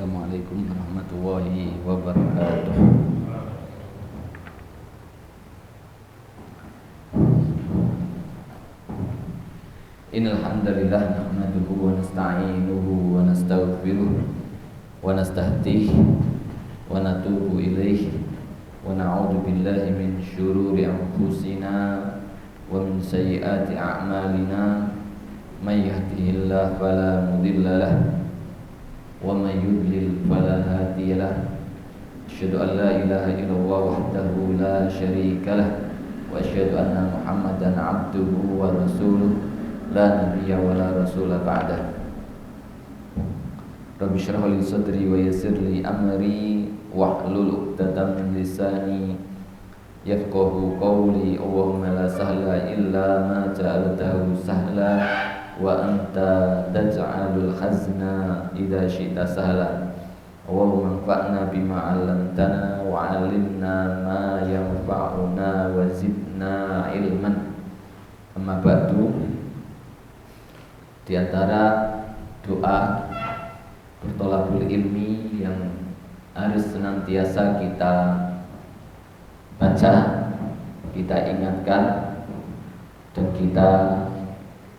Assalamualaikum warahmatullahi wabarakatuh. Innal hamdalillah nahmaduhu wa nasta'inuhu wa nastaghfiruh wa nastahdihi wa natubu ilaihi wa na'udzu billahi min syururi anfusina wa min sayyiati a'malina may yahdihillahu fala mudilla lahu wa may yudlil fala hadiya lahu. Asyhadu an la ilaha illallah wahdahu la syarika lahu wa asyhadu anna Muhammadan abduhu wa rasuluh la nabiyya wa la rasula ba'dah. Rabbi shrah li sadri wa yassir li amri wahlul 'uqdatam min lisani yafqahu qawli. Allahumma la sahla illa ma ja'altahu sahla wa anta taj'alul hazna idza syi'ta sahla. Allahumma anfa'na bima 'allamtana wa 'allimna ma yanfa'una wa zidna ilman. Amma ba'du. Di antara doa bertolabul ilmi yang harus senantiasa kita baca, kita ingatkan, dan kita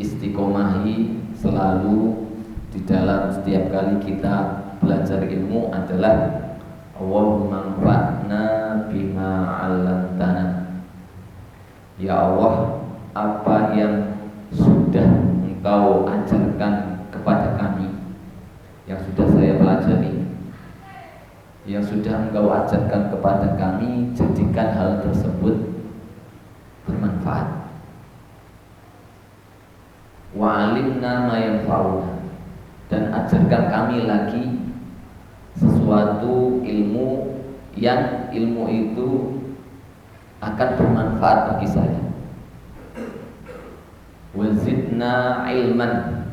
istiqomahi selalu di dalam setiap kali kita belajar ilmu adalah Allahumma anfa'na bima 'allamtana. Ya Allah, apa yang sudah Engkau ajarkan kepada kami, yang sudah saya pelajari, yang sudah Engkau ajarkan kepada kami, jadikan hal tersebut bermanfaat. Wa 'alimna ma yanfa'una, dan ajarkan kami lagi sesuatu ilmu yang ilmu itu akan bermanfaat bagi saya. Wa zidna ilman,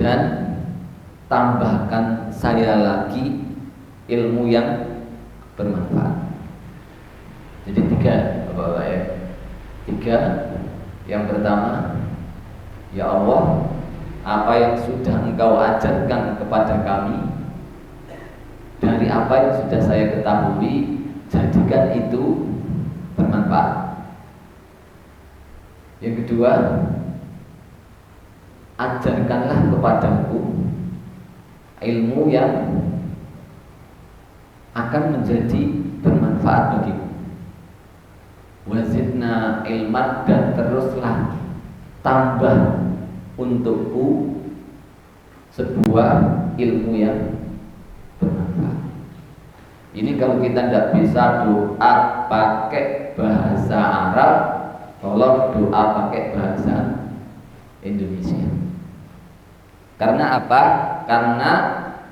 dan tambahkan saya lagi ilmu yang bermanfaat. Jadi tiga, Bapak-bapak ya. Tiga. Yang pertama, ya Allah, apa yang sudah Engkau ajarkan kepada kami, dari apa yang sudah saya ketahui, jadikan itu bermanfaat. Yang kedua, ajarkanlah kepadaku ilmu yang akan menjadi bermanfaat bagiku. Wazidna ilman, dan teruslah tambah untukku sebuah ilmu yang bermanfaat. Ini kalau kita tidak bisa doa pakai bahasa Arab, tolong doa pakai bahasa Indonesia. Karena apa? Karena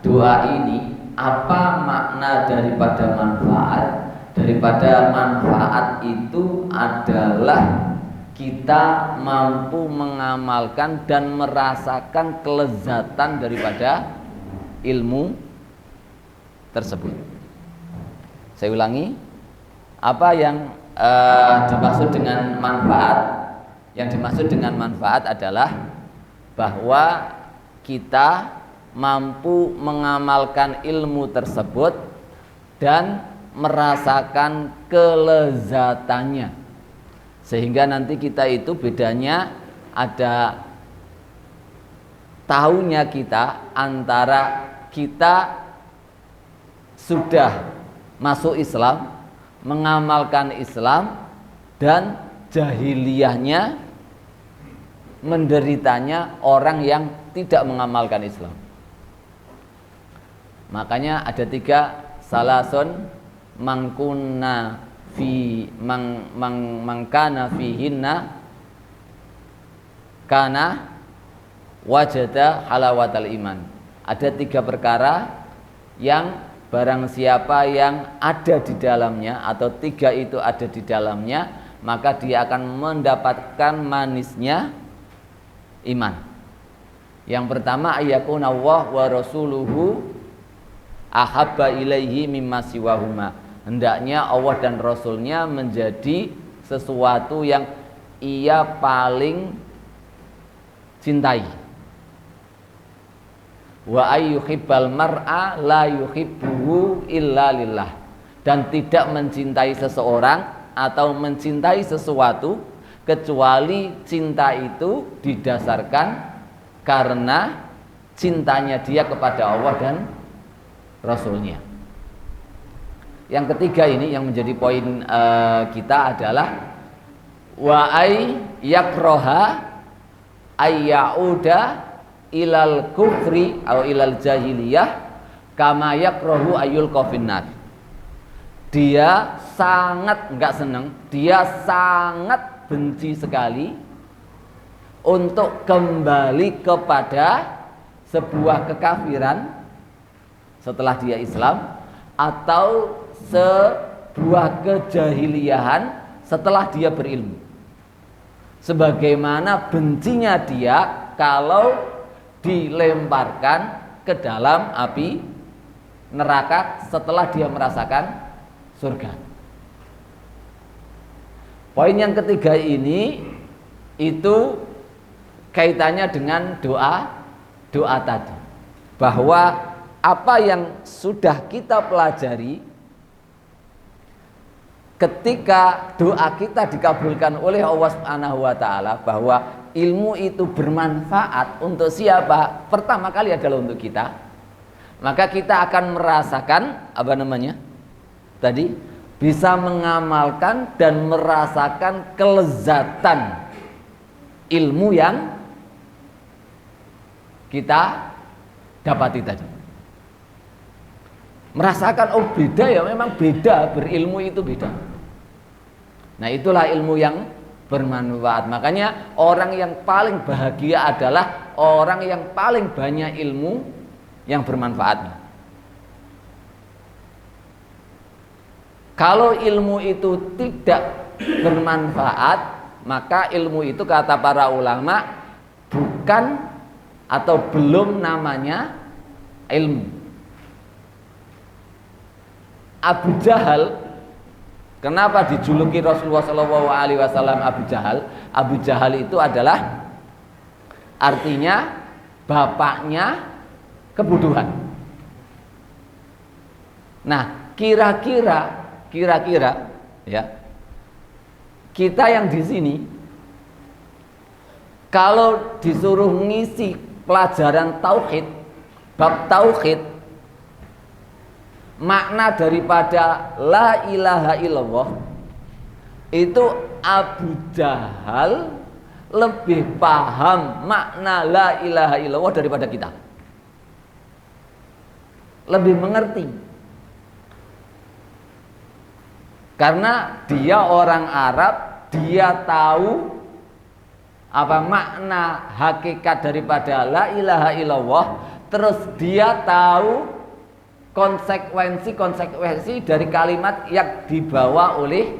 doa ini, apa makna daripada manfaat? Daripada manfaat itu adalah kita mampu mengamalkan dan merasakan kelezatan daripada ilmu tersebut. Saya ulangi, apa yang dimaksud dengan manfaat? Yang dimaksud dengan manfaat adalah bahwa kita mampu mengamalkan ilmu tersebut dan merasakan kelezatannya, sehingga nanti kita itu bedanya ada tahunya kita antara kita sudah masuk Islam, mengamalkan Islam, dan jahiliyahnya, menderitanya orang yang tidak mengamalkan Islam. Makanya ada tiga salasun mangkuna fi mangkana fihinna kana wajada halawatal iman. Ada tiga perkara yang barang siapa yang ada di dalamnya, atau tiga itu ada di dalamnya, maka dia akan mendapatkan manisnya iman. Yang pertama, ayyakuna Allah wa rasuluhu ahabba ilaihi mimma siwahuma. Hendaknya Allah dan Rasulnya menjadi sesuatu yang ia paling cintai. wa ayyuhibbal mar'a la yuhibbuhu illa lillah, dan tidak mencintai seseorang atau mencintai sesuatu kecuali cinta itu didasarkan karena cintanya dia kepada Allah dan Rasulnya. Yang ketiga ini yang menjadi poin kita adalah wa ay yakroha ayyauda ilal kufri atau ilal jahiliyah kama yakrohu ayul kofinat. Dia sangat enggak senang, dia sangat benci sekali untuk kembali kepada sebuah kekafiran setelah dia Islam, atau sebuah kejahiliahan setelah dia berilmu. Sebagaimana bencinya dia kalau dilemparkan ke dalam api neraka setelah dia merasakan surga. Poin yang ketiga ini itu kaitannya dengan doa tadi, bahwa apa yang sudah kita pelajari ketika doa kita dikabulkan oleh Allah Subhanahu wa taala, bahwa ilmu itu bermanfaat untuk siapa? Pertama kali adalah untuk kita. Maka kita akan merasakan tadi bisa mengamalkan dan merasakan kelezatan ilmu yang kita dapati tadi. Merasakan, oh beda ya, memang beda, berilmu itu beda. Nah itulah ilmu yang bermanfaat. Makanya orang yang paling bahagia adalah orang yang paling banyak ilmu yang bermanfaat. Kalau ilmu itu tidak bermanfaat, maka ilmu itu kata para ulama bukan atau belum namanya ilmu. Abu Jahal, kenapa dijuluki Rasulullah SAW Abu Jahal? Abu Jahal itu adalah artinya bapaknya kebodohan. Nah, kira-kira ya, kita yang di sini kalau disuruh ngisi pelajaran tauhid, bab tauhid, makna daripada la ilaha illallah, itu Abu Jahal lebih paham makna la ilaha illallah daripada kita, lebih mengerti, karena dia orang Arab, dia tahu apa makna hakikat daripada la ilaha illallah, terus dia tahu konsekuensi dari kalimat yang dibawa oleh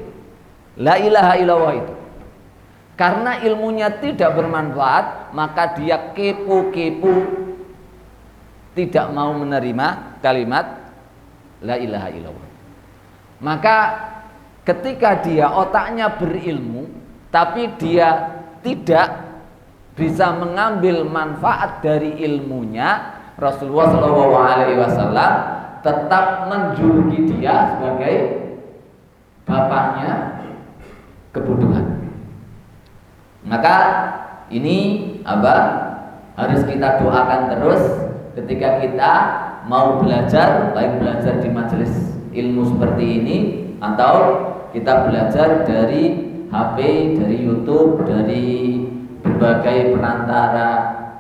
la ilaha illallah itu. Karena ilmunya tidak bermanfaat, maka dia kepo-kepo, tidak mau menerima kalimat la ilaha illallah. Maka ketika dia otaknya berilmu, tapi dia tidak bisa mengambil manfaat dari ilmunya, Rasulullah SAW tetap menjuluki dia sebagai bapaknya kebodohan. Maka ini harus kita doakan terus ketika kita mau belajar, baik belajar di majelis ilmu seperti ini atau kita belajar dari HP, dari YouTube, dari berbagai perantara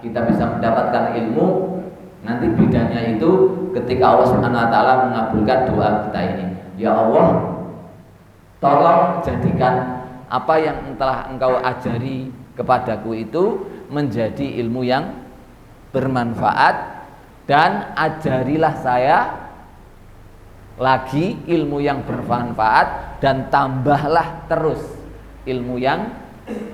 kita bisa mendapatkan ilmu. Nanti bedanya itu ketika Allah Subhanahu wa taala mengabulkan doa kita ini. Ya Allah, tolong jadikan apa yang telah Engkau ajari kepadaku itu menjadi ilmu yang bermanfaat, dan ajarilah saya lagi ilmu yang bermanfaat, dan tambahlah terus ilmu yang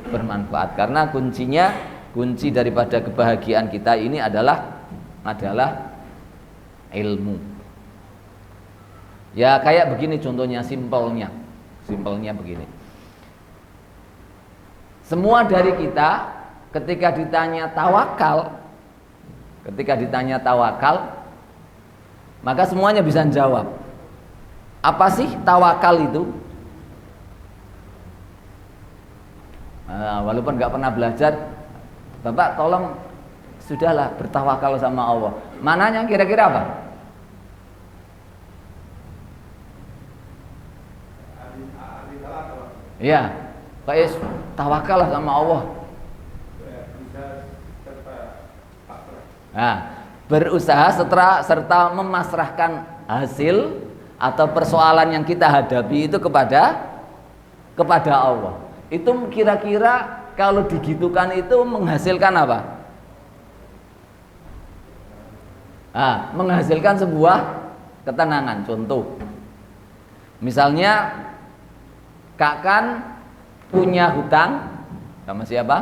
bermanfaat. Karena kunci daripada kebahagiaan kita ini adalah ilmu. Ya kayak begini contohnya, simpelnya begini. Semua dari kita ketika ditanya tawakal, Ketika ditanya tawakal, maka semuanya bisa jawab. Apa sih tawakal itu? Walaupun nggak pernah belajar, Bapak tolong sudahlah bertawakal sama Allah. Mananya kira-kira apa? Iya, kayak tawakal sama Allah. Nah, berusaha serta memasrahkan hasil atau persoalan yang kita hadapi itu kepada Allah. Itu kira-kira kalau digitukan itu menghasilkan apa? Menghasilkan sebuah ketenangan. Contoh, misalnya Kak Kan punya hutang sama siapa?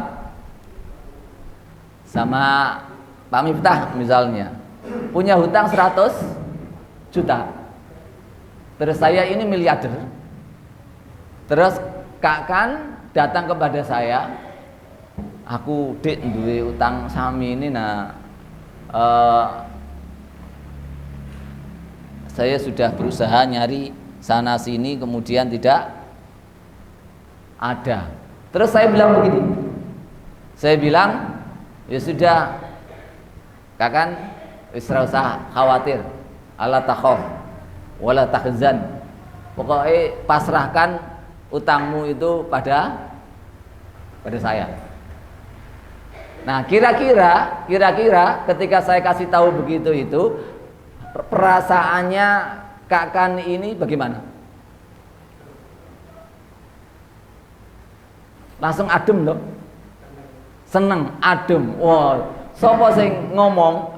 Sama Pak Miftah misalnya. Punya hutang 100 juta. Terus saya ini miliarder. Terus Kak Kan datang kepada saya, aku Dik duwe utang sami ini saya sudah berusaha nyari sana sini kemudian tidak ada. Terus saya bilang begini, saya bilang ya sudah Kak Kan wis ora usah khawatir, ala takhaf wala tahzan, pokoknya pasrahkan utangmu itu pada saya. Nah, kira-kira ketika saya kasih tahu begitu itu perasaannya Kak Kan ini bagaimana? Langsung adem loh. Seneng, adem. Wah, sapa sing ngomong?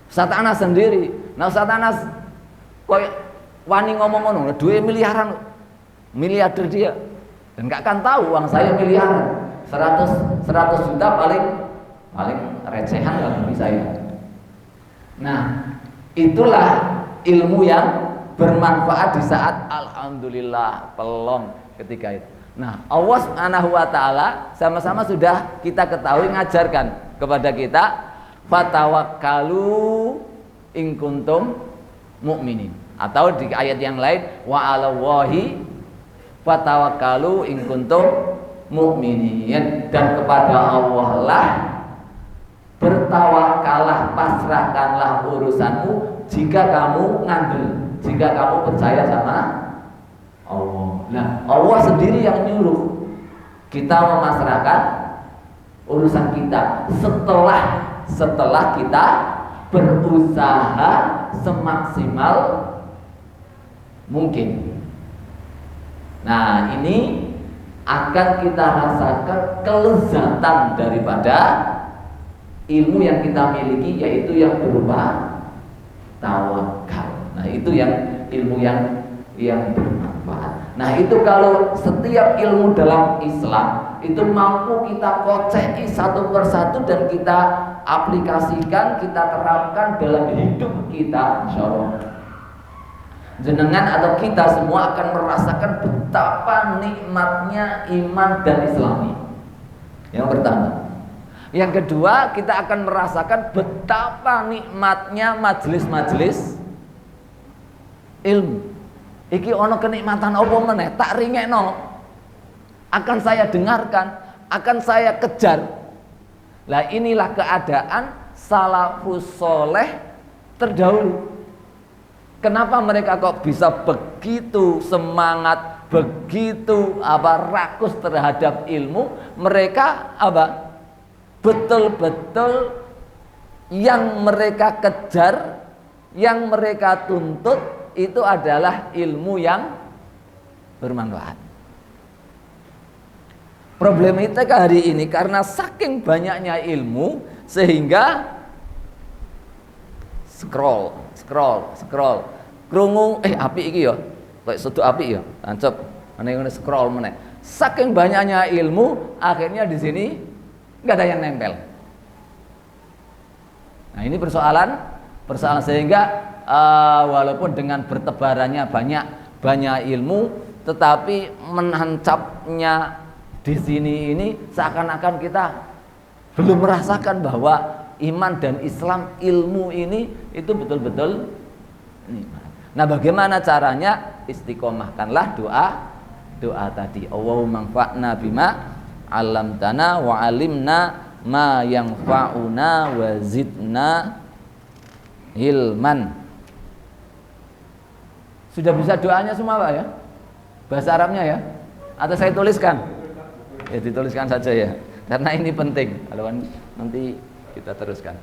Ustaz Anas sendiri. Nah, Ustaz Anas koyo wani ngomong ngono, duwe miliaran. Miliarder dia. Dan Kak Kan tahu uang saya miliaran. 100 juta paling recehan lah bagi saya. Nah, itulah ilmu yang bermanfaat di saat alhamdulillah pelong ketika itu. Nah, Allah Subhanahu wa taala sama-sama sudah kita ketahui ngajarkan kepada kita fatawakkalu in kuntum mu'minin, atau di ayat yang lain wa 'alallahi fatawakkalu in kuntum mu'minin, dan kepada Allah lah bertawakallah, pasrahkanlah urusanmu jika kamu ngandel, jika kamu percaya sama Allah. Nah, Allah sendiri yang nyuruh kita memasrahkan urusan kita setelah kita berusaha semaksimal mungkin. Nah, ini akan kita rasakan kelezatan daripada ilmu yang kita miliki, yaitu yang berupa tawakal. Nah, itu yang ilmu yang bermanfaat. Nah, itu kalau setiap ilmu dalam Islam itu mampu kita koceki satu persatu dan kita aplikasikan, kita terapkan dalam hidup kita, insyaallah jenengan atau kita semua akan merasakan betapa nikmatnya iman dan Islami. Yang pertama. Yang kedua, kita akan merasakan betapa nikmatnya majelis-majelis ilmu. Iki ono kenikmatan apa meneh, tak ringekno. Akan saya dengarkan, akan saya kejar. Lah inilah keadaan salafus soleh terdahulu. Kenapa mereka kok bisa begitu semangat, begitu rakus terhadap ilmu? Mereka betul-betul yang mereka kejar, yang mereka tuntut itu adalah ilmu yang bermanfaat. Problematika hari ini karena saking banyaknya ilmu sehingga scroll krungu apik iki ya kayak seduk apik ya tancep ngene scroll meneh. Saking banyaknya ilmu akhirnya di sini enggak ada yang nempel. Nah, ini persoalan sehingga walaupun dengan bertebarannya banyak ilmu, tetapi menancapnya di sini ini seakan-akan kita belum merasakan bahwa iman dan Islam, ilmu ini itu betul-betul nikmat. Nah, bagaimana caranya? Istiqomahkanlah doa tadi. Allahumma anfa'na bima 'allamtana wa 'alimna ma yanfa'una wa zidna ilman. Sudah bisa doanya semua Pak ya? Bahasa Arabnya ya? Atau saya tuliskan? Ya dituliskan saja ya. Karena ini penting. Kalau nanti kita teruskan.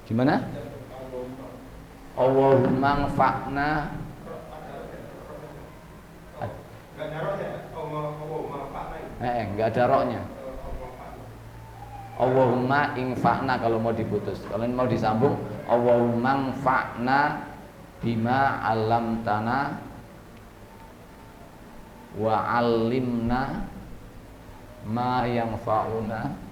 Gimana? Allahumma anfa'na. Enggak ada roknya. Allahumma infa'na kalau mau diputus. Kalau mau disambung, Allahumma anfa'na bima 'allamtana wa 'allimna ma yanfa'una.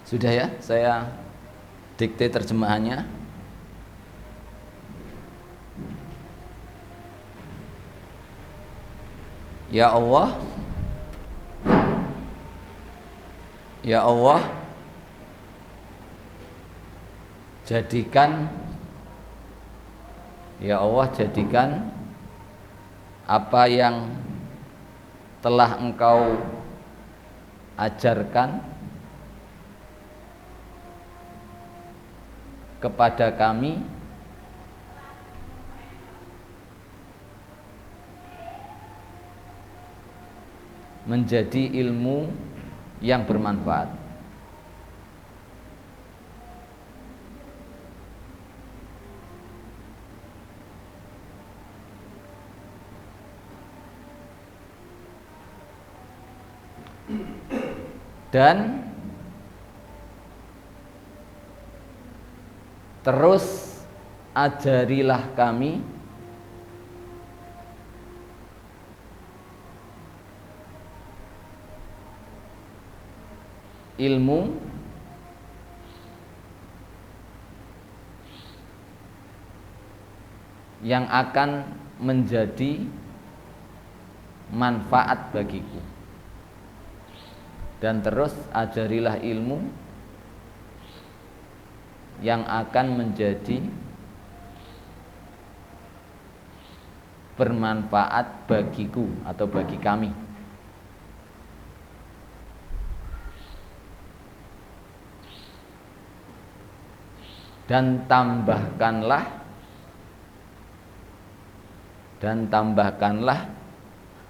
Sudah ya, saya dikte terjemahannya. Ya Allah, ya Allah, jadikan, ya Allah, jadikan apa yang telah Engkau ajarkan kepada kami menjadi ilmu yang bermanfaat. Dan terus ajarilah kami ilmu yang akan menjadi manfaat bagiku, dan terus ajarilah ilmu yang akan menjadi bermanfaat bagiku atau bagi kami. Dan tambahkanlah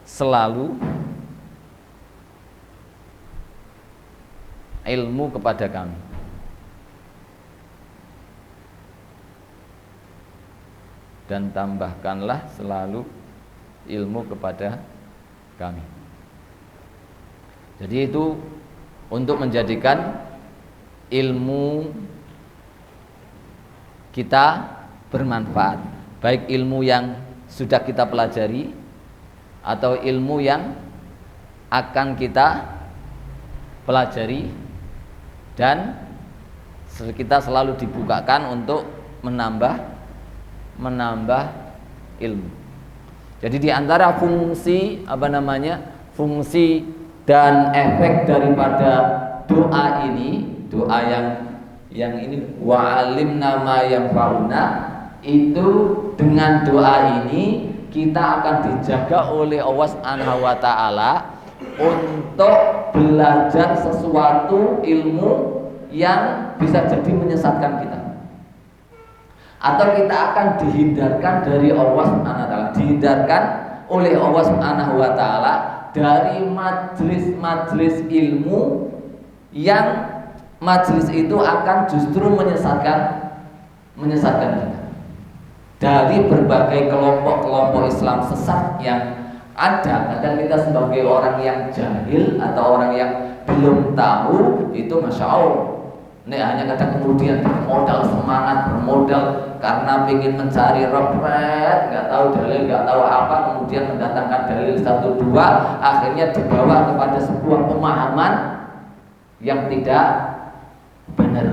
selalu ilmu kepada kami. Dan tambahkanlah selalu ilmu kepada kami. Jadi itu untuk menjadikan ilmu kita bermanfaat, baik ilmu yang sudah kita pelajari atau ilmu yang akan kita pelajari, dan kita selalu dibukakan untuk menambah ilmu. Jadi di antara fungsi fungsi dan efek daripada doa ini, doa yang ini wa'alimna ma yanfa'una, itu dengan doa ini kita akan dijaga oleh Allah Subhanahu wa taala untuk belajar sesuatu ilmu yang bisa jadi menyesatkan kita, atau kita akan dihindarkan dari Allah Subhanahu wa taala, dihindarkan oleh Allah Subhanahu wa taala dari majelis-majelis ilmu yang majelis itu akan justru menyesatkan kita dari berbagai kelompok-kelompok Islam sesat yang ada. Kadang kita sebagai orang yang jahil atau orang yang belum tahu itu, masya Allah, ini hanya kadang kemudian modal semangat, bermodal karena ingin mencari referensi, nggak tahu dalil, nggak tahu apa, kemudian mendatangkan dalil 1, 2, akhirnya dibawa kepada sebuah pemahaman yang tidak benar.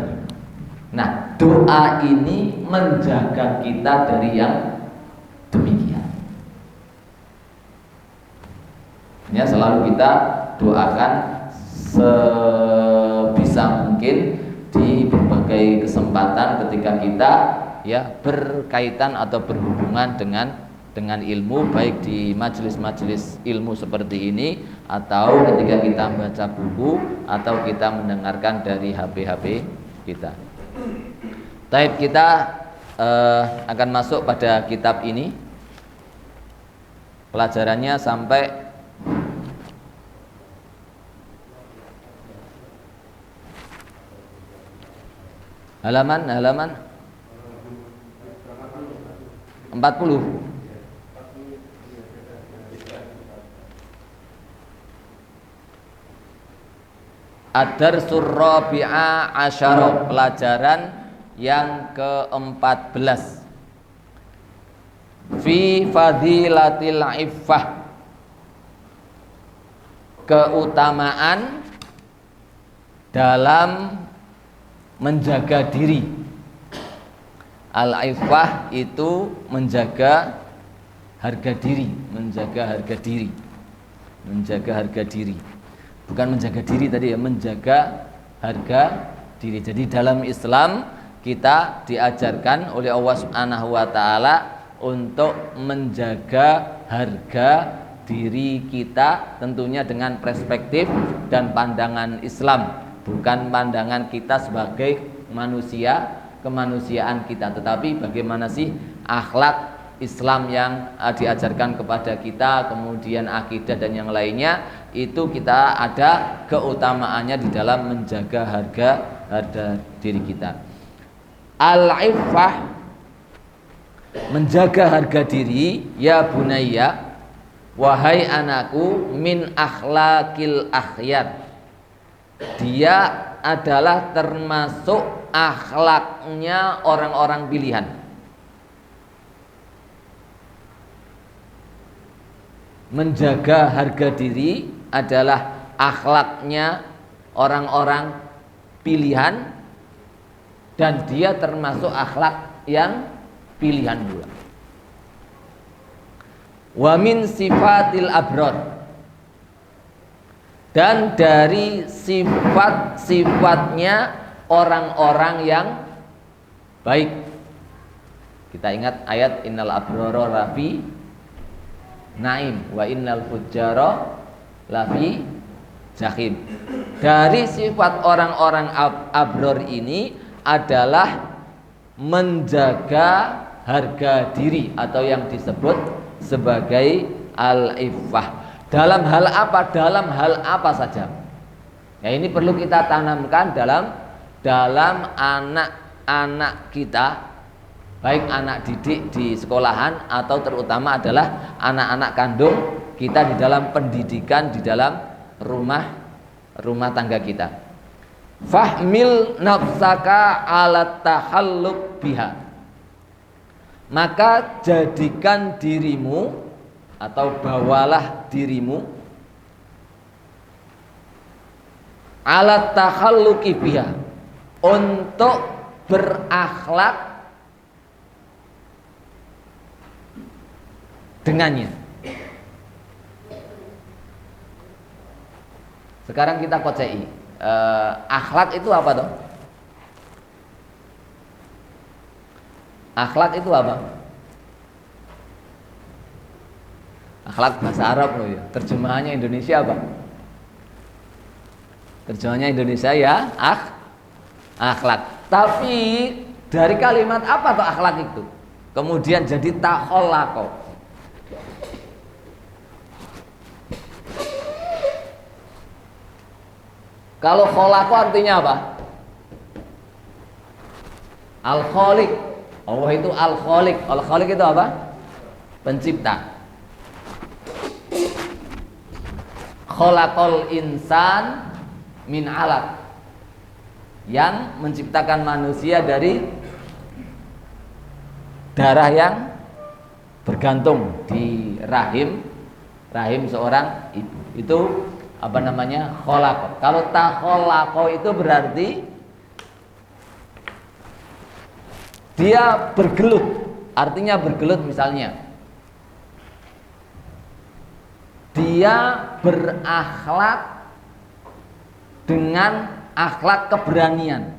Nah, doa ini menjaga kita dari yang demikian. Ya, selalu kita doakan sebisa mungkin di berbagai kesempatan ketika kita berkaitan atau berhubungan dengan ilmu, baik di majelis-majelis ilmu seperti ini, atau ketika kita membaca buku, atau kita mendengarkan dari HP kita. Taib, kita akan masuk pada kitab ini. Pelajarannya sampai halaman 40. Ad-Darsul Rabi'a Asyara, pelajaran yang ke-14. Fi fadilatil iffah, keutamaan dalam menjaga diri. Al-iffah itu menjaga harga diri, menjaga harga diri. Bukan menjaga diri tadi ya, menjaga harga diri. Jadi dalam Islam kita diajarkan oleh Allah Subhanahu wa taala untuk menjaga harga diri kita, tentunya dengan perspektif dan pandangan Islam, bukan pandangan kita sebagai manusia, kemanusiaan kita, tetapi bagaimana sih akhlak Islam yang diajarkan kepada kita, kemudian akidah dan yang lainnya, itu kita ada keutamaannya di dalam menjaga harga diri kita. Al-iffah, menjaga harga diri, ya bunayya, wahai anakku, min akhlakil akhyar, dia adalah termasuk akhlaknya orang-orang pilihan. Menjaga harga diri adalah akhlaknya orang-orang pilihan, dan dia termasuk akhlak yang pilihan pula. Wa min sifatil abrar, dan dari sifat-sifatnya orang-orang yang baik. Kita ingat ayat innal abrara lafi naim wa innal fujjara lafi jahim. Dari sifat orang-orang abror ini adalah menjaga harga diri atau yang disebut sebagai al-iffah. Dalam hal apa? Dalam hal apa saja. Ya, ini perlu kita tanamkan dalam anak-anak kita, baik anak didik di sekolahan atau terutama adalah anak-anak kandung kita di dalam pendidikan, di dalam rumah tangga kita. Fahmil nafsaka ala tahalluq biha, maka jadikan dirimu atau bawalah dirimu ala tahalluqi biha, untuk berakhlak dengannya. Sekarang kita kocei, akhlak itu apa toh? Akhlak itu apa? Akhlak bahasa Arab loh ya. Terjemahannya Indonesia apa? Terjemahannya Indonesia ya, akhlak. Tapi dari kalimat apa toh akhlak itu? Kemudian jadi takhollaqo. Kalau kholaqo artinya apa? Al-Khaliq. Allah itu Al-Khaliq. Al-Khaliq itu apa? Pencipta. Khalaqal insan min 'alaq, yang menciptakan manusia dari darah yang bergantung di rahim seorang ibu. Itu apa namanya? Khalaqo. Kalau takhollaqo itu berarti dia bergelut. Artinya bergelut, misalnya dia berakhlak dengan akhlak keberanian.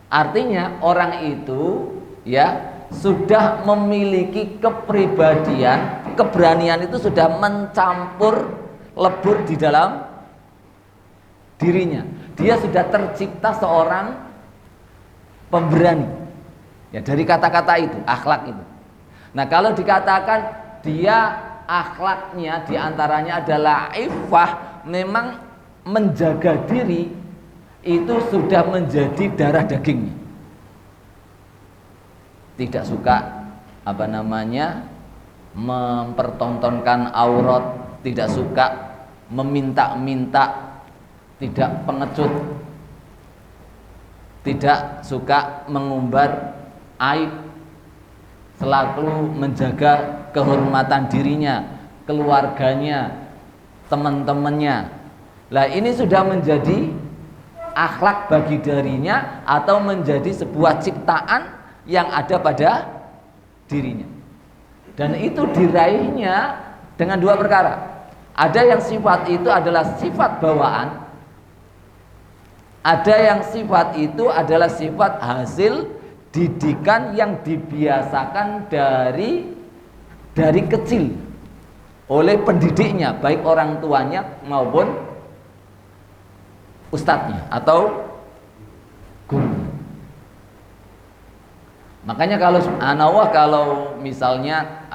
Artinya orang itu ya sudah memiliki kepribadian, keberanian itu sudah mencampur lebur di dalam dirinya. Dia sudah tercipta seorang pemberani. Ya, dari kata-kata itu, akhlak itu. Nah, kalau dikatakan dia akhlaknya diantaranya adalah iffah, memang menjaga diri itu sudah menjadi darah dagingnya. Tidak suka apa namanya mempertontonkan aurat, tidak suka meminta-minta, tidak pengecut, tidak suka mengumbar aib, selalu menjaga kehormatan dirinya, keluarganya, teman-temannya. Lah ini sudah menjadi akhlak bagi dirinya atau menjadi sebuah ciptaan yang ada pada dirinya. Dan itu diraihnya dengan dua perkara. Ada yang sifat itu adalah sifat bawaan, Ada yang sifat itu adalah sifat hasil didikan yang dibiasakan dari kecil oleh pendidiknya, baik orang tuanya maupun ustadznya atau guru. Makanya kalau misalnya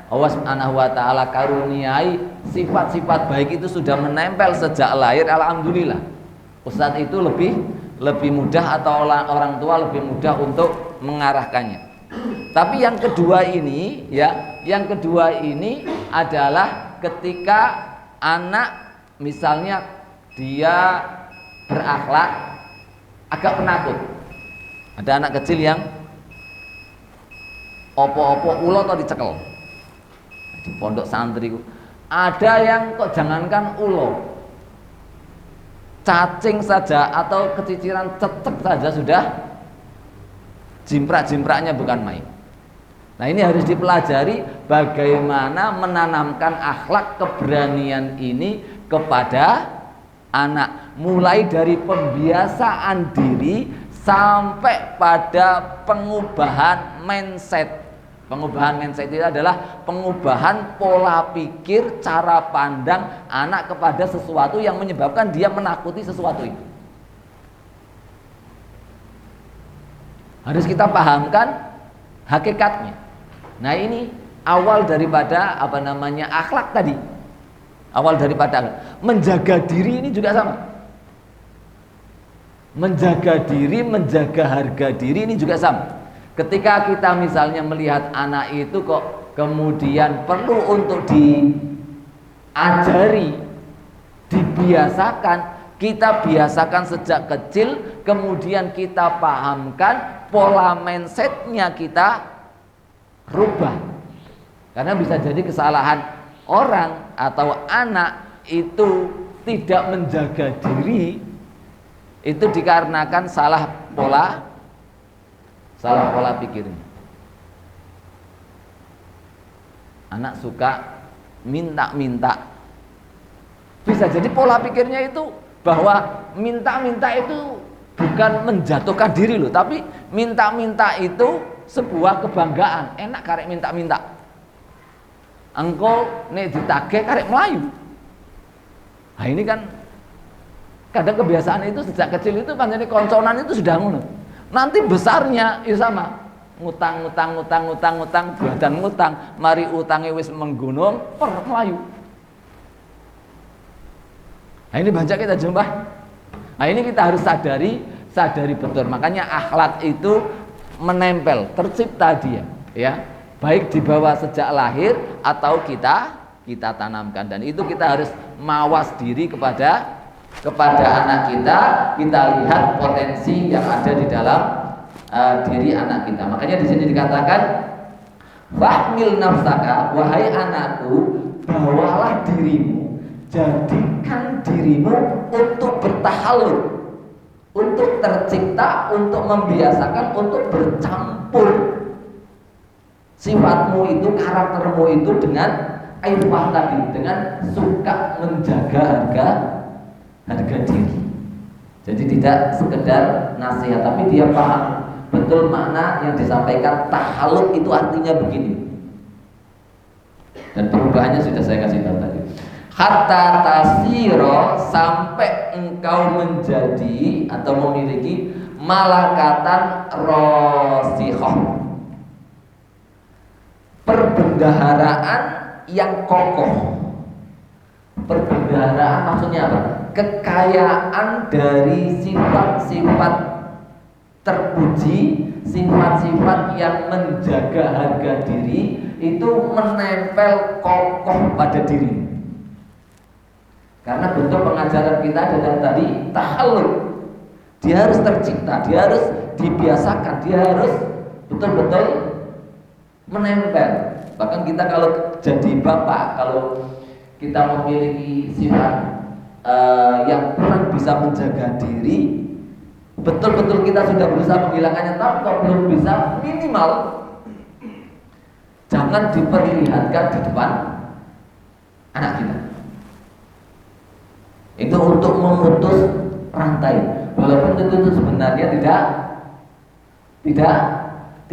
Allah Subhanahu wa taala karuniai sifat-sifat baik itu sudah menempel sejak lahir, alhamdulillah. Ustadz itu lebih mudah atau orang tua lebih mudah untuk mengarahkannya. Tapi yang kedua ini adalah ketika anak misalnya dia berakhlak agak penakut. Ada anak kecil yang opo-opo ulo atau dicekel di pondok santri. Ada yang kok jangankan ulo, cacing saja atau keciciran cecek saja sudah jimprak-jimpraknya bukan main. Nah, ini harus dipelajari bagaimana menanamkan akhlak keberanian ini kepada anak, mulai dari pembiasaan diri sampai pada pengubahan mindset. Pengubahan mindset itu adalah pengubahan pola pikir, cara pandang anak kepada sesuatu yang menyebabkan dia menakuti sesuatu itu. Harus kita pahamkan hakikatnya. Nah, ini awal daripada akhlak tadi. Awal daripada menjaga diri ini juga sama. Menjaga diri, menjaga harga diri ini juga sama. Ketika kita misalnya melihat anak itu kok kemudian perlu untuk diajari, dibiasakan, kita biasakan sejak kecil, kemudian kita pahamkan, pola mindsetnya kita rubah. Karena bisa jadi kesalahan orang atau anak itu tidak menjaga diri, itu dikarenakan salah pola pikirnya. Anak suka minta-minta. Bisa jadi pola pikirnya itu bahwa minta-minta itu bukan menjatuhkan diri loh, tapi minta-minta itu sebuah kebanggaan. Enak karek minta-minta. Engkau nek ditagih karek melayu. Nah, ini kan kadang kebiasaan itu sejak kecil itu panjane konconan itu sudah ngono. Nanti besarnya ya sama, ngutang, badan ngutang, mari utangnya wis menggunung, melayu. Nah, ini banyak kita jumpa. Nah, ini kita harus sadari betul. Makanya akhlak itu menempel, tercipta dia, ya, baik dibawa sejak lahir atau kita tanamkan. Dan itu kita harus mawas diri kepada anak kita lihat potensi yang ada di dalam diri anak kita. Makanya di sini dikatakan, "Fahmil nafsaka, wahai anakku, bawalah dirimu, jadikan dirimu untuk bertahalul, untuk tercipta, untuk membiasakan, untuk bercampur sifatmu itu, karaktermu itu dengan aifah tadi, dengan suka menjaga harga diri. Jadi tidak sekedar nasihat, tapi dia paham betul makna yang disampaikan. Tahaluk itu artinya begini, dan perubahannya sudah saya kasih tahu tadi. Hatta tasiro, sampai engkau menjadi atau memiliki malakatan rosihoh, perbendaharaan yang kokoh. Perbendaharaan maksudnya apa? Kekayaan dari sifat-sifat terpuji, sifat-sifat yang menjaga harga diri itu menempel kokoh pada diri. Karena bentuk pengajaran kita adalah tadi tahallul. Dia harus tercipta, dia harus dibiasakan, dia harus betul-betul menempel. Bahkan kita kalau jadi bapak, kalau kita memiliki sifat yang kurang bisa menjaga diri, betul-betul kita sudah berusaha menghilangkannya, tapi kalau belum bisa, minimal jangan diperlihatkan di depan anak kita. Itu untuk memutus rantai. Walaupun itu sebenarnya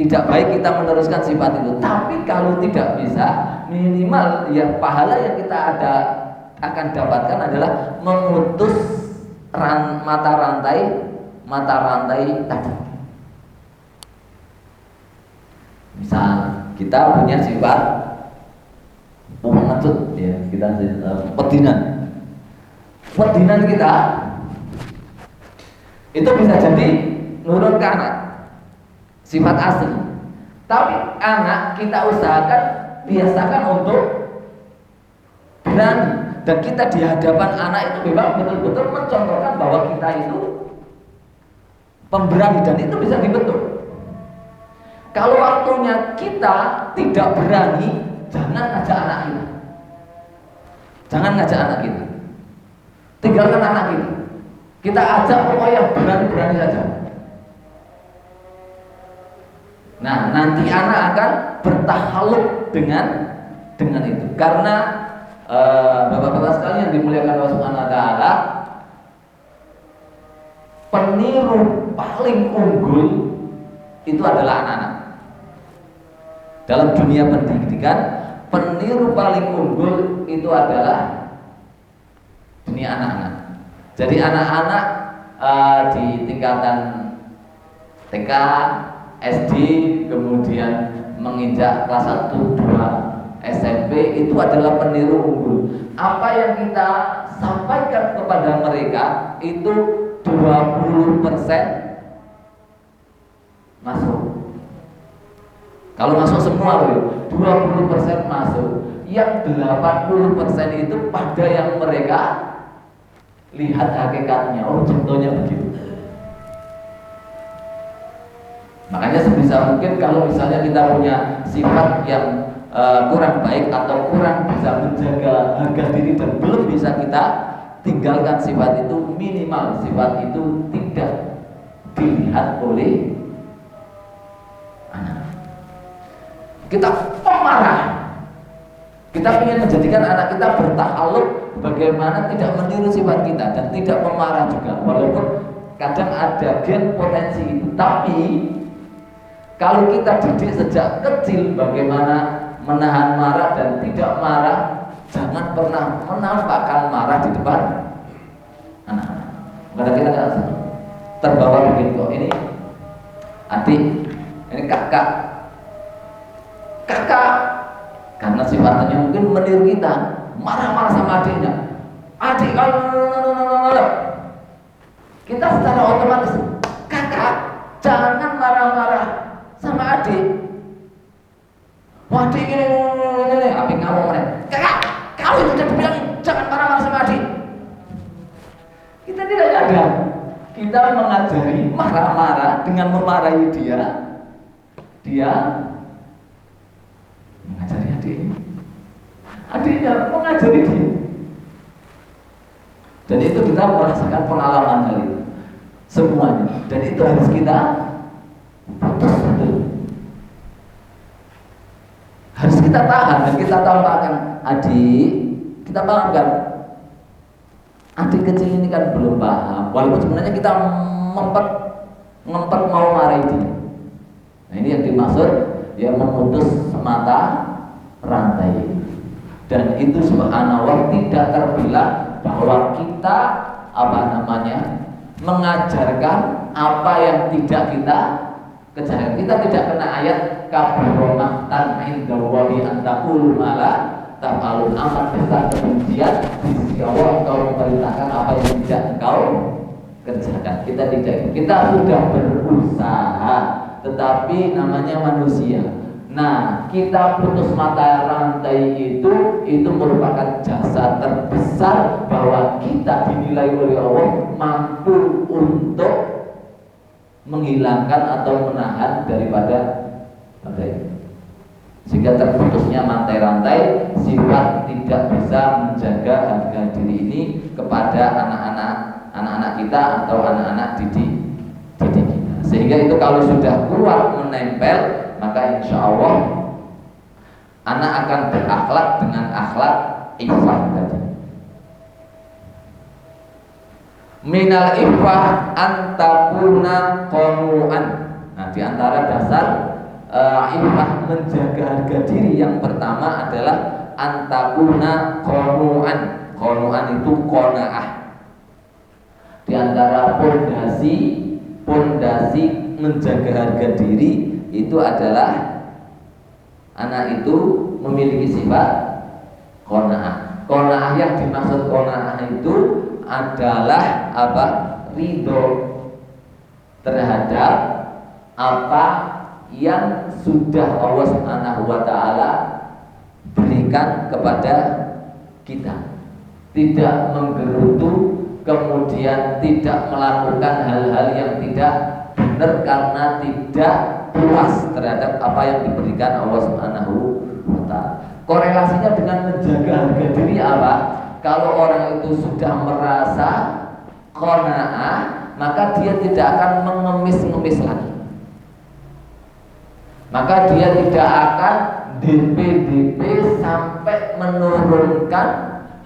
tidak baik kita meneruskan sifat itu. Tapi kalau tidak bisa, minimal ya pahala yang kita akan dapatkan adalah memutus mata rantai tadi. Misal kita punya sifat pengecut, ya kita pedinan kita itu bisa jadi nurun ke anak, sifat asli. Tapi anak kita usahakan biasakan untuk berani, dan kita di hadapan anak itu memang betul-betul mencontohkan bahwa kita itu pemberani, dan itu bisa dibentuk. Kalau waktunya kita tidak berani, jangan ngajak anak kita. Jangan ngajak anak kita. Tinggalkan anak kita. Kita ajak pokoknya berani-berani saja. Nah, nanti anak akan bertahaluk dengan itu. Karena bapak-bapak sekalian yang dimuliakan Allah Subhanahu wa taala, peniru paling unggul itu adalah anak-anak. Dalam dunia pendidikan, peniru paling unggul itu adalah dunia anak-anak. Jadi anak-anak di tingkatan TK, SD, kemudian menginjak kelas 1, 2, SMP itu adalah peniru unggul. Apa yang kita sampaikan kepada mereka itu 20% masuk. Kalau masuk semua 20% masuk. Yang 80% itu pada yang mereka lihat hakikatnya. Oh, contohnya begitu. Makanya sebisa mungkin kalau misalnya kita punya sifat yang kurang baik atau kurang bisa menjaga harga diri dan belum bisa kita tinggalkan sifat itu, minimal sifat itu tidak dilihat oleh anak. Kita pemarah. Kita ingin menjadikan anak kita bertahaluk bagaimana tidak meniru sifat kita dan tidak memarah juga. Walaupun kadang ada gen potensi itu, tapi kalau kita didik sejak kecil bagaimana menahan marah dan tidak marah, jangan pernah menampakkan marah di depan anak-anak. Karena kita nggak terbawa begitu kok. Ini adik, ini kakak, karena sifatnya mungkin meniru kita, marah-marah sama adiknya. Adik, kita secara otomatis, kakak, jangan marah-marah sama adik. Wah, adik ini, adik ngomong nih, kakak, kau sudah dibilangin jangan marah-marah sama adik. Kita tidak ada. Kita mengajari marah-marah dengan memarahi dia mengajari adiknya mengajari dia, dan itu kita merasakan pengalaman hal itu semuanya, dan itu harus kita putus betul, harus kita tahan dan kita tampakkan adik, kita pahamkan adik kecil ini kan belum paham, walaupun sebenarnya kita ngempet mau marahi dia. Nah, ini yang dimaksud ya memutus mata rantai, dan itu subhanallah tidak terbilang bahwa kita mengajarkan apa yang tidak kita kejar. Kita tidak kena ayat kabromaktan indallahi antaqulu mala tafalun, amat besar kebencian di sisi Allah engkau memerintahkan apa yang tidak engkau kerjakan. Kita tidak, kita sudah berusaha, tetapi namanya manusia. Nah, kita putus mata rantai itu merupakan jasa terbesar bahwa kita dinilai oleh Allah mampu untuk menghilangkan atau menahan daripada itu. Sehingga terputusnya rantai sifat tidak bisa menjaga harga diri ini kepada anak-anak kita atau anak-anak didik kita. Sehingga itu kalau sudah kuat menempel, maka insya Allah anak akan berakhlak dengan akhlak ikhlas tadi. Minal iffah antakuna qanu'an. Nah, di antara dasar iffah menjaga harga diri yang pertama adalah antakuna qanu'an. Qanu'an itu qanaah. Di antara pondasi menjaga harga diri itu adalah anak itu memiliki sifat qanaah. Qanaah yang dimaksud qanaah itu adalah apa? Ridho terhadap apa yang sudah Allah Subhanahu wa taala berikan kepada kita. Tidak menggerutu, kemudian tidak melakukan hal-hal yang tidak benar karena tidak puas terhadap apa yang diberikan Allah Subhanahu wa taala. Korelasinya dengan menjaga harga diri apa? Kalau orang itu sudah merasa qanaah, maka dia tidak akan mengemis-ngemis lagi. Maka dia tidak akan DP sampai menurunkan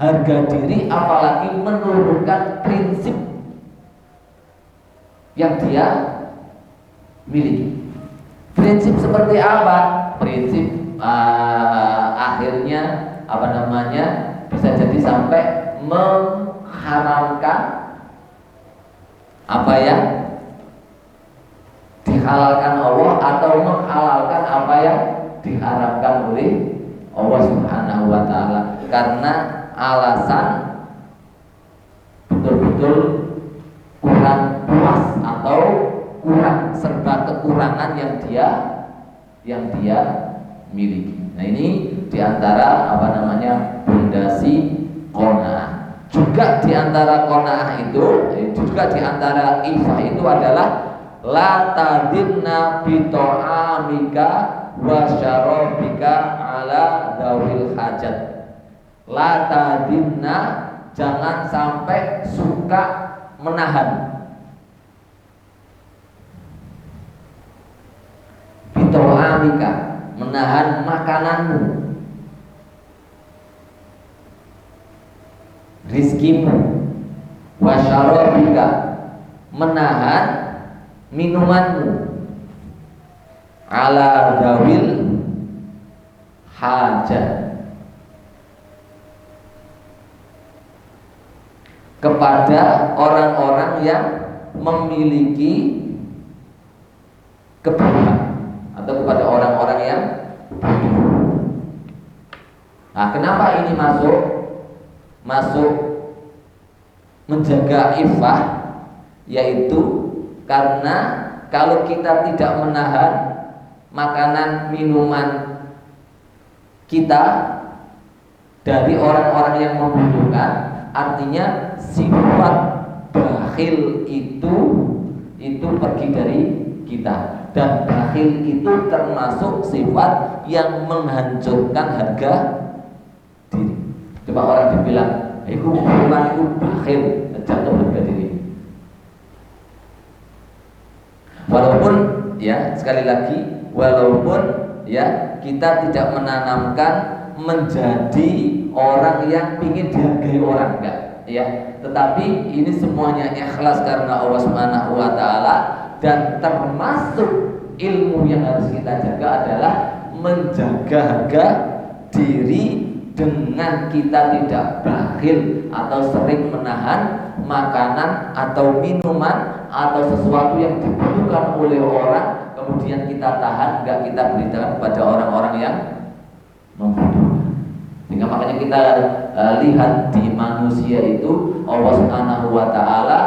harga diri, apalagi menurunkan prinsip yang dia miliki. Prinsip seperti apa? Prinsip akhirnya apa namanya? Bisa jadi sampai mengharamkan apa yang dihalalkan Allah atau menghalalkan apa yang diharamkan oleh Allah Subhanahu wa taala karena alasan betul-betul kurang puas atau kurang serba kekurangan yang dia miliki. Nah, ini diantara apa namanya pondasi qanaah. Juga diantara qanaah itu, juga diantara iffah itu adalah la tadinna bi ta'amika wa syarabika ala dawil hajat. La tadinna, jangan sampai suka menahan. Bi ta'amika, menahan makananmu, rizkimu, wasyarabika, menahan minumanmu, ala dawil hajat, kepada orang-orang yang memiliki kebutuhan atau kepada orang-orang yang butuh. Nah, kenapa ini masuk menjaga iffah? Yaitu karena kalau kita tidak menahan makanan minuman kita dari orang-orang yang membutuhkan, artinya sifat bakhil itu pergi dari kita. Dan bakhil itu termasuk sifat yang menghancurkan harga diri. Coba orang dibilang, itu bakhil, jatuh harga diri. Walaupun ya, sekali lagi, walaupun ya kita tidak menanamkan menjadi orang yang ingin dihargai orang, enggak ya, tetapi ini semuanya ikhlas karena Allah Subhanahu wa taala. Dan termasuk ilmu yang harus kita jaga adalah menjaga harga diri dengan kita tidak bakhil atau sering menahan makanan atau minuman atau sesuatu yang dibutuhkan oleh orang, kemudian kita tahan, enggak kita berikan kepada orang-orang yang membutuhkan. Sehingga makanya kita lihat di manusia itu Allah Subhanahu wa taala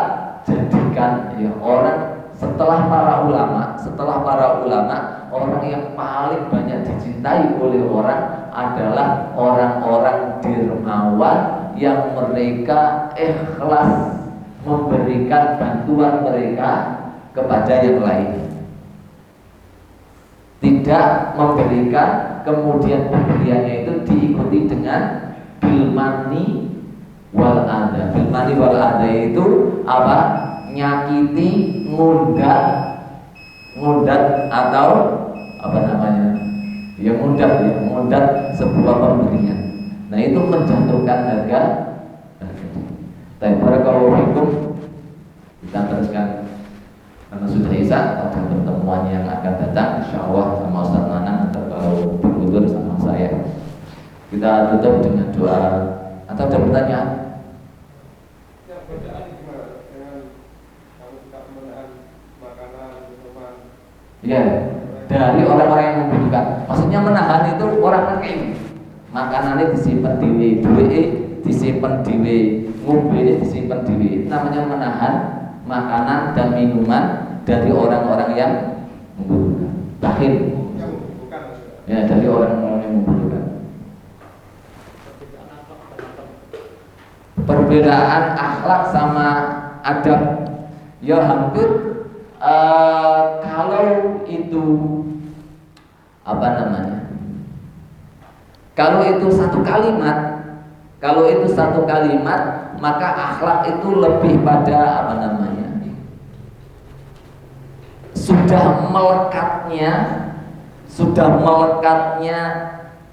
jadikan ya, orang setelah para ulama orang yang paling banyak dicintai oleh orang adalah orang-orang dermawan yang mereka ikhlas memberikan bantuan mereka kepada yang lain, tidak memberikan kemudian pemberiannya itu diikuti dengan bilmani wal adha. Bilmani wal adha itu apa? Nyakiti, ngundat atau apa namanya? Ya ngundat sebuah pemberian. Nah, itu menjatuhkan harga. Tapi barakallahu fikum, Kita teruskan karena sudah Isya pada pertemuan yang akan datang, insya Allah sama Ustaz Nanang atau kalau berhudur sama saya. Kita tutup dengan doa. Atau ada pertanyaan? Ya, bacaan gimana dengan kalau tidak menahan makanan, minuman? Ya, dari orang-orang yang membutuhkan. Maksudnya menahan itu orang kayak ini. Makanannya disimpan dewe, duwe disimpan dewe, ngombe disimpan dewe. Itu namanya menahan makanan dan minuman dari orang-orang yang membutuhkan. Bakhil. Ya, dari orang-orang yang membutuhkan. Perbedaan akhlak sama adab, ya hampir kalau itu apa namanya? Kalau itu satu kalimat, maka akhlak itu lebih pada apa namanya? Sudah melekatnya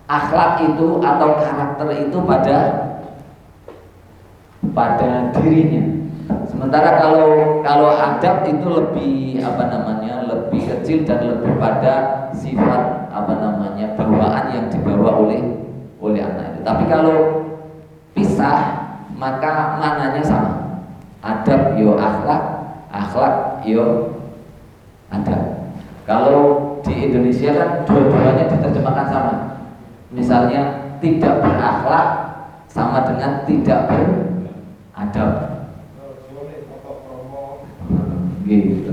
akhlak itu atau karakter itu pada dirinya. Sementara kalau adab itu lebih apa namanya? Lebih kecil dan lebih pada sifat apa namanya? Bawaan yang dibawa oleh anak itu. Tapi kalau pisah maka maknanya sama. Adab yo akhlak, akhlak yo adab. Kalau di Indonesia kan dua-duanya diterjemahkan sama. Misalnya tidak berakhlak sama dengan tidak beradab. Gitu.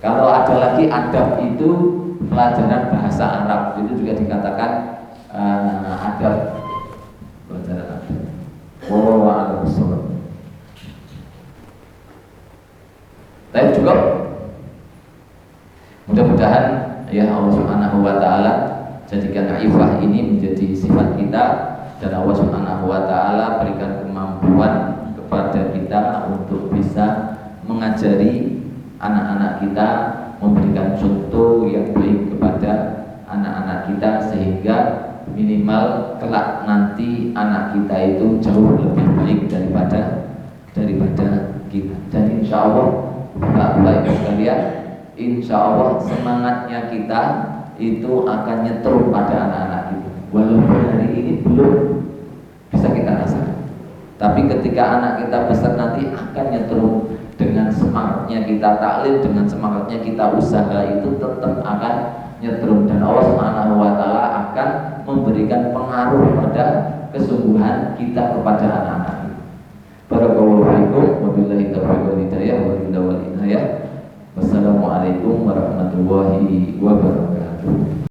Kalau ada lagi adab itu pelajaran bahasa Arab, itu juga dikatakan adab, pelajaran adab. Wallahu a'lam bishawab. Tapi cukup. Mudah-mudahan ya Allah Subhanahu wa taala jadikan ifah ini menjadi sifat kita, dan Allah Subhanahu wa taala berikan kemampuan kepada kita untuk bisa mengajari anak-anak kita, memberikan contoh yang baik kepada anak-anak kita, sehingga minimal kelak nanti anak kita itu jauh lebih baik daripada kita. Dan insya Allah baik sekalian, insya Allah semangatnya kita itu akan nyetrum pada anak-anak kita. Walaupun hari ini belum bisa kita rasakan, tapi ketika anak kita besar nanti akan nyetrum. Dengan semangatnya kita taklim, dengan semangatnya kita usaha, itu tetap akan nyetrum, dan Allah Subhanahu wa taala akan memberikan pengaruh pada kesungguhan kita kepada anak-anak. Barakallahu fiikum wa billahi taufiq wal hidayah wal inayah. Wassalamualaikum warahmatullahi wabarakatuh.